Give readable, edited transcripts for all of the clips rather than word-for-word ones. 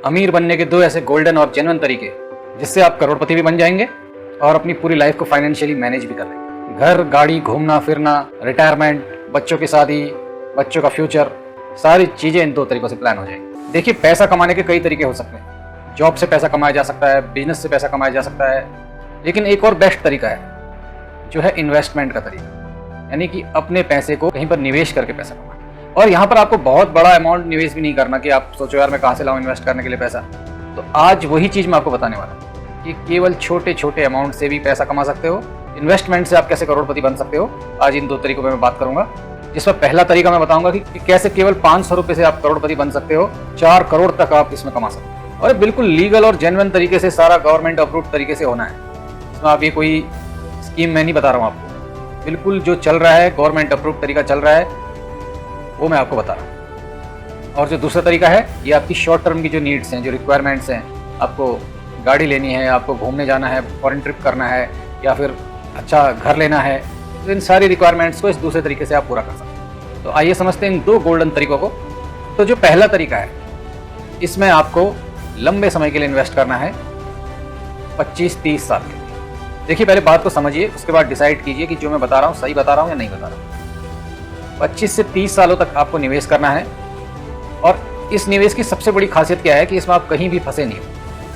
अमीर बनने के दो ऐसे गोल्डन और जेन्युइन तरीके जिससे आप करोड़पति भी बन जाएंगे और अपनी पूरी लाइफ को फाइनेंशियली मैनेज भी कर लेंगे। घर, गाड़ी, घूमना फिरना, रिटायरमेंट, बच्चों की शादी, बच्चों का फ्यूचर, सारी चीजें इन दो तरीकों से प्लान हो जाएंगी। देखिए, पैसा कमाने के कई तरीके हो सकते हैं। जॉब से पैसा कमाया जा सकता है, बिजनेस से पैसा कमाया जा सकता है, लेकिन एक और बेस्ट तरीका है जो है इन्वेस्टमेंट का तरीका, यानी कि अपने पैसे को कहीं पर निवेश करके पैसा कमाना। और यहाँ पर आपको बहुत बड़ा अमाउंट निवेश भी नहीं करना कि आप सोचो यार मैं कहाँ से लाऊं इन्वेस्ट करने के लिए पैसा। तो आज वही चीज़ मैं आपको बताने वाला हूँ कि केवल छोटे छोटे अमाउंट से भी पैसा कमा सकते हो। इन्वेस्टमेंट से आप कैसे करोड़पति बन सकते हो, आज इन दो तरीकों पर मैं बात करूंगा। जिसमें पहला तरीका मैं बताऊंगा कि कैसे केवल 500 रुपये से आप करोड़पति बन सकते हो, 4 करोड़ तक आप इसमें कमा सकते हो। और बिल्कुल लीगल और जेन्युइन तरीके से, सारा गवर्नमेंट अप्रूव्ड तरीके से होना है। इसमें आप ये कोई स्कीम मैं नहीं बता रहा हूँ आपको, बिल्कुल जो चल रहा है गवर्नमेंट अप्रूव्ड तरीका चल रहा है वो मैं आपको बता रहा हूँ। और जो दूसरा तरीका है, ये आपकी शॉर्ट टर्म की जो नीड्स हैं, जो रिक्वायरमेंट्स हैं, आपको गाड़ी लेनी है, आपको घूमने जाना है, फॉरेन ट्रिप करना है, या फिर अच्छा घर लेना है, तो इन सारी रिक्वायरमेंट्स को इस दूसरे तरीके से आप पूरा कर सकते हैं। तो आइए समझते हैं इन दो गोल्डन तरीकों को। तो जो पहला तरीका है, इसमें आपको लंबे समय के लिए इन्वेस्ट करना है, 25-30 साल के लिए। देखिए, पहले बात को समझिए, उसके बाद डिसाइड कीजिए कि जो मैं बता रहा हूँ सही बता रहा हूँ या नहीं बता रहा हूँ। 25 से 30 सालों तक आपको निवेश करना है। और इस निवेश की सबसे बड़ी खासियत क्या है कि इसमें आप कहीं भी फंसे नहीं हो,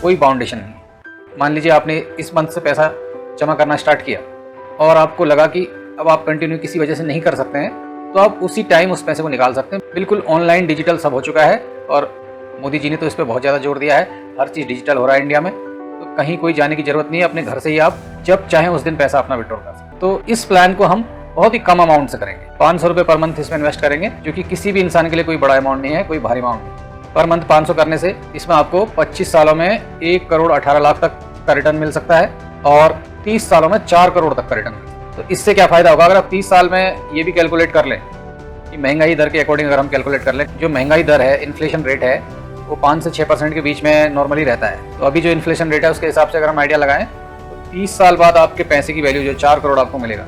कोई बाउंडेशन नहीं। मान लीजिए आपने इस मंथ से पैसा जमा करना स्टार्ट किया और आपको लगा कि अब आप कंटिन्यू किसी वजह से नहीं कर सकते हैं, तो आप उसी टाइम उस पैसे को निकाल सकते हैं। बिल्कुल ऑनलाइन डिजिटल सब हो चुका है और मोदी जी ने तो इस पर बहुत ज़्यादा जोर दिया है। हर चीज़ डिजिटल हो रहा है इंडिया में, तो कहीं कोई जाने की जरूरत नहीं है। अपने घर से ही आप जब चाहें उस दिन पैसा अपना विड्रॉ कर सकते हैं। तो इस प्लान को हम बहुत ही कम अमाउंट से करेंगे, 500 रुपये पर मंथ इसमें इन्वेस्ट करेंगे, जो कि किसी भी इंसान के लिए कोई बड़ा अमाउंट नहीं है, कोई भारी अमाउंट नहीं। पर मंथ 500 करने से इसमें आपको 25 सालों में 1 करोड़ 18 लाख तक का रिटर्न मिल सकता है और 30 सालों में 4 करोड़ तक का रिटर्न मिल सकता है। तो इससे क्या फायदा होगा, अगर आप 30 साल में ये भी कैलकुलेट कर लें कि महंगाई दर के अकॉर्डिंग अगर हम कैलकुलेट कर लें, जो महंगाई दर है, इन्फ्लेशन रेट है, वो 5 से 6% के बीच में नॉर्मली रहता है। तो अभी जो इन्फ्लेशन रेट है उसके हिसाब से अगर हम आइडिया लगाएं तो 30 साल बाद आपके पैसे की वैल्यू जो 4 करोड़ आपको मिलेगा,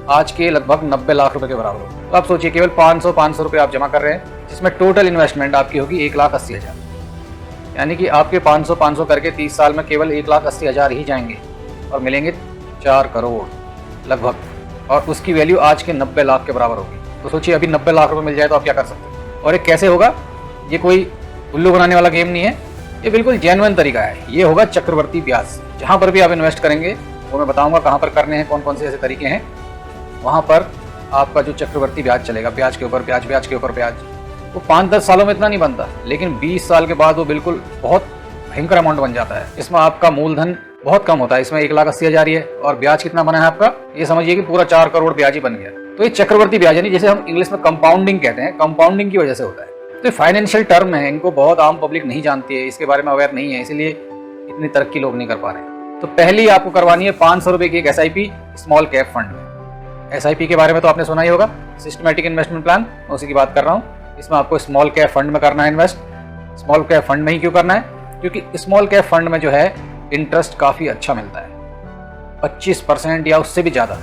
आज के लगभग 90 लाख रुपए के बराबर होगा। तो आप सोचिए, केवल 500 रुपये आप जमा कर रहे हैं, जिसमें टोटल इन्वेस्टमेंट आपकी होगी 1,80,000। यानी कि आपके 500 करके 30 साल में केवल 1,80,000 ही जाएंगे और मिलेंगे 4 करोड़ लगभग, और उसकी वैल्यू आज के 90 लाख के बराबर होगी। तो सोचिए, अभी 90 लाख रुपए मिल जाए तो आप क्या कर सकते हैं। और ये कैसे होगा, ये कोई उल्लू बनाने वाला गेम नहीं है, ये बिल्कुल जेन्युइन तरीका है। ये होगा चक्रवर्ती ब्याज। जहाँ पर भी आप इन्वेस्ट करेंगे वो मैं बताऊंगा कहाँ पर करने हैं, कौन कौन से ऐसे तरीके हैं। वहाँ पर आपका जो चक्रवर्ती ब्याज चलेगा, ब्याज के ऊपर ब्याज, ब्याज के ऊपर ब्याज, वो 5-10 सालों में इतना नहीं बनता, लेकिन 20 साल के बाद वो बिल्कुल बहुत भयंकर अमाउंट बन जाता है। इसमें आपका मूलधन बहुत कम होता है, इसमें 1,80,000 ही है, और ब्याज कितना बना है आपका, ये समझिए कि पूरा 4 करोड़ ब्याज ही बन गया। तो ये चक्रवर्ती ब्याज, यानी जैसे हम इंग्लिश में कंपाउंडिंग कहते हैं, कंपाउंडिंग की वजह से होता है। तो फाइनेंशियल टर्म है, इनको बहुत आम पब्लिक नहीं जानती है, इसके बारे में अवेयर नहीं है, इसलिए इतनी तरक्की लोग नहीं कर पा रहे हैं। तो पहली आपको करवानी है 500 रुपये की एक SIP स्मॉल कैप फंड में। SIP के बारे में तो आपने सुना ही होगा, सिस्टमैटिक इन्वेस्टमेंट प्लान, उसी की बात कर रहा हूँ। इसमें आपको स्मॉल कैप फंड में करना है इन्वेस्ट। स्मॉल कैप फंड में ही क्यों करना है, क्योंकि स्मॉल कैप फंड में जो है इंटरेस्ट काफ़ी अच्छा मिलता है, 25% या उससे भी ज़्यादा।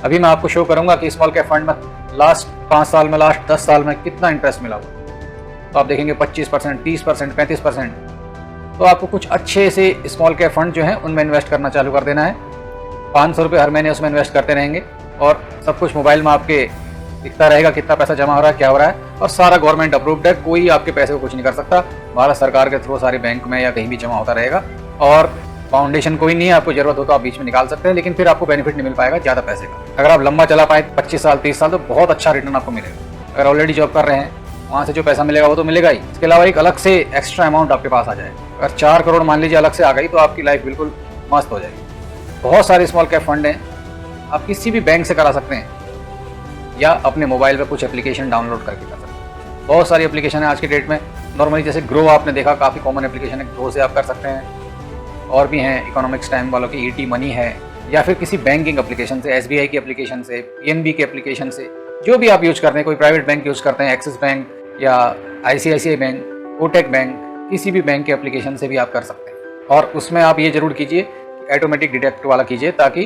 अभी मैं आपको शो करूँगा कि स्मॉल कैप फंड में लास्ट 5 साल में, लास्ट 10 साल में कितना इंटरेस्ट मिला हुआ। तो आप देखेंगे 25%, 30%, 35%। तो आपको कुछ अच्छे से स्मॉल कैप फंड जो है उनमें इन्वेस्ट करना चालू कर देना है। 500 रुपये हर महीने उसमें इन्वेस्ट करते रहेंगे और सब कुछ मोबाइल में आपके दिखता रहेगा, कितना पैसा जमा हो रहा है, क्या हो रहा है, और सारा गवर्नमेंट अप्रूव्ड है, कोई आपके पैसे को कुछ नहीं कर सकता। भारत सरकार के थ्रू सारे बैंक में या कहीं भी जमा होता रहेगा, और फाउंडेशन कोई नहीं है, आपको जरूरत हो तो आप बीच में निकाल सकते हैं, लेकिन फिर आपको बेनिफिट नहीं मिल पाएगा ज़्यादा पैसे का। अगर आप लंबा चला पाए 25 साल 30 साल, तो बहुत अच्छा रिटर्न आपको मिलेगा। अगर ऑलरेडी जॉब कर रहे हैं, वहाँ से जो पैसा मिलेगा वो तो मिलेगा ही, इसके अलावा एक अलग से एक्स्ट्रा अमाउंट आपके पास आ जाएगा। अगर 4 करोड़ मान लीजिए अलग से आ गई तो आपकी लाइफ बिल्कुल मस्त हो जाएगी। बहुत सारे स्मॉल कैप फंड हैं, आप किसी भी बैंक से करा सकते हैं या अपने मोबाइल पर कुछ एप्लीकेशन डाउनलोड करके कर सकते हैं। बहुत सारी एप्लीकेशन है आज की डेट में, नॉर्मली जैसे ग्रो आपने देखा, काफ़ी कॉमन एप्लीकेशन है, ग्रो से आप कर सकते हैं। और भी हैं, इकोनॉमिक्स टाइम वालों की ET मनी है, या फिर किसी बैंकिंग एप्लीकेशन से, SBI की एप्लीकेशन से, PNB की एप्लीकेशन से, जो भी आप यूज करते हैं, कोई प्राइवेट बैंक यूज करते हैं, एक्सिस बैंक या ICICI बैंक, कोटक बैंक, किसी भी बैंक के एप्लीकेशन से भी आप कर सकते हैं। और उसमें आप ये जरूर कीजिए, ऑटोमेटिक डिडक्ट वाला कीजिए, ताकि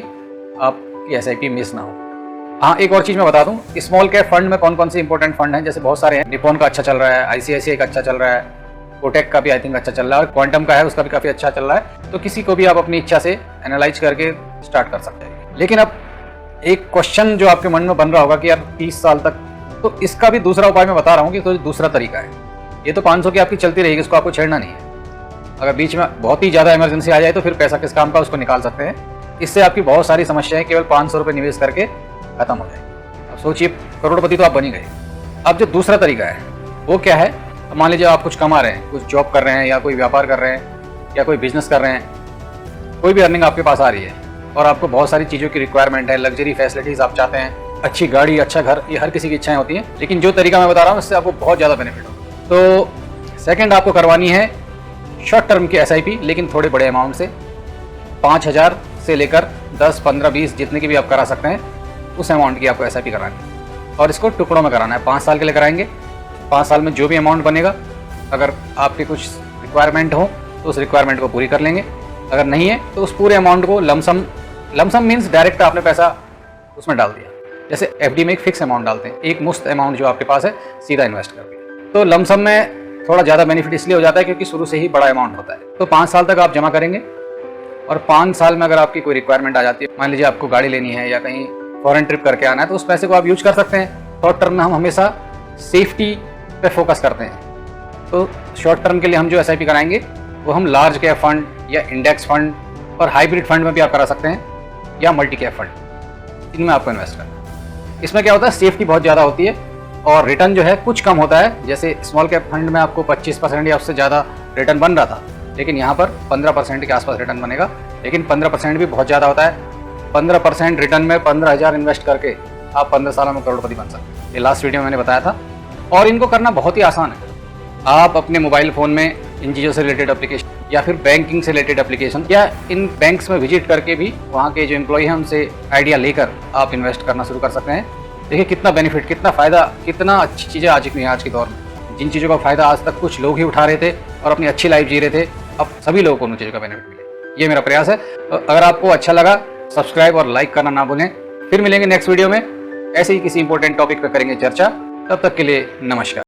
आपकी SIP मिस ना हो। हाँ, एक और चीज़ मैं बता दूं, स्मॉल कैप फंड में कौन कौन से इंपॉर्टेंट फंड हैं। जैसे बहुत सारे हैं, निपॉन का अच्छा चल रहा है, ICICI का अच्छा चल रहा है, कोटेक का भी आई थिंक अच्छा चल रहा है और क्वांटम का है उसका भी काफ़ी अच्छा चल रहा है। तो किसी को भी आप अपनी इच्छा से एनालाइज करके स्टार्ट कर सकते हैं। लेकिन अब एक क्वेश्चन जो आपके मन में बन रहा होगा कि यार 30 साल तक, तो इसका भी दूसरा उपाय मैं बता रहा हूँ कि तो दूसरा तरीका है। ये तो 500 की आपकी चलती रहेगी, इसको आपको छेड़ना नहीं है। अगर बीच में बहुत ही ज़्यादा इमरजेंसी आ जाए तो फिर पैसा किस काम का, उसको निकाल सकते हैं। इससे आपकी बहुत सारी समस्याएं केवल 500 रुपये निवेश करके खत्म हो जाएगी। अब सोचिए, करोड़पति तो आप बन ही गए। अब जो दूसरा तरीका है वो क्या है? अब मान लीजिए आप कुछ कमा रहे हैं, कुछ जॉब कर रहे हैं या कोई व्यापार कर रहे हैं या कोई बिजनेस कर रहे हैं, कोई भी अर्निंग आपके पास आ रही है और आपको बहुत सारी चीज़ों की रिक्वायरमेंट है, लग्जरी फैसिलिटीज़ आप चाहते हैं, अच्छी गाड़ी, अच्छा घर, ये हर किसी की इच्छाएं होती हैं। लेकिन जो तरीका मैं बता रहा हूँ इससे आपको बहुत ज़्यादा बेनिफिट होगा। तो सेकंड आपको करवानी है शॉर्ट टर्म की SIP, लेकिन थोड़े बड़े अमाउंट से। 5,000 से लेकर 10, 15, 20 जितने की भी आप करा सकते हैं, उस अमाउंट की आपको SIP करानी है और इसको टुकड़ों में कराना है। 5 साल के लिए कराएंगे। 5 साल में जो भी अमाउंट बनेगा, अगर आपके कुछ रिक्वायरमेंट हो तो उस रिक्वायरमेंट को पूरी कर लेंगे, अगर नहीं है तो उस पूरे अमाउंट को लमसम मीन्स डायरेक्ट आपने पैसा उसमें डाल दिया। जैसे FD में एक फिक्स अमाउंट डालते हैं, एक मुफ्त अमाउंट जो आपके पास है सीधा इन्वेस्ट कर दिया। तो लमसम में थोड़ा ज़्यादा बेनिफिट इसलिए हो जाता है क्योंकि शुरू से ही बड़ा अमाउंट होता है। तो 5 साल तक आप जमा करेंगे और 5 साल में अगर आपकी कोई रिक्वायरमेंट आ जाती है, मान लीजिए आपको गाड़ी लेनी है या कहीं फॉरेन ट्रिप करके आना है, तो उस पैसे को आप यूज कर सकते हैं। शॉर्ट टर्म में हम हमेशा सेफ्टी पे फोकस करते हैं। तो शॉर्ट टर्म के लिए हम जो SIP कराएंगे वो हम लार्ज कैप फंड या इंडेक्स फंड और हाइब्रिड फंड में भी आप करा सकते हैं या मल्टी कैप फंड, इनमें आपको इन्वेस्ट करना है। इसमें क्या होता है, सेफ्टी बहुत ज़्यादा होती है और रिटर्न जो है कुछ कम होता है। जैसे स्मॉल कैप फंड में आपको 25% या उससे ज़्यादा रिटर्न बन रहा था, लेकिन यहाँ पर 15% के आसपास रिटर्न बनेगा। लेकिन 15% भी बहुत ज़्यादा होता है। 15% रिटर्न में 15,000 इन्वेस्ट करके आप 15 सालों में करोड़पति बन सकते हैं। ये लास्ट वीडियो में मैंने बताया था और इनको करना बहुत ही आसान है। आप अपने मोबाइल फ़ोन में इन चीज़ों से रिलेटेड एप्लीकेशन या फिर बैंकिंग से रिलेटेड एप्लीकेशन या इन बैंक्स में विजिट करके भी वहाँ के जो एम्प्लॉय हैं उनसे आइडिया लेकर आप इन्वेस्ट करना शुरू कर सकते हैं। देखिए कितना बेनिफिट, कितना फ़ायदा, कितना अच्छी चीज़ें आ चुकी हैं आज के दौर में। जिन चीज़ों का फ़ायदा आज तक कुछ लोग ही उठा रहे थे और अपनी अच्छी लाइफ जी रहे थे, अब सभी लोगों को उन चीज़ों का बेनिफिट मिले। ये मेरा प्रयास है। अगर आपको अच्छा लगा, सब्सक्राइब और लाइक करना ना भूलें। फिर मिलेंगे नेक्स्ट वीडियो में, ऐसे ही किसी इंपॉर्टेंट टॉपिक पर करेंगे चर्चा। तब तक के लिए नमस्कार।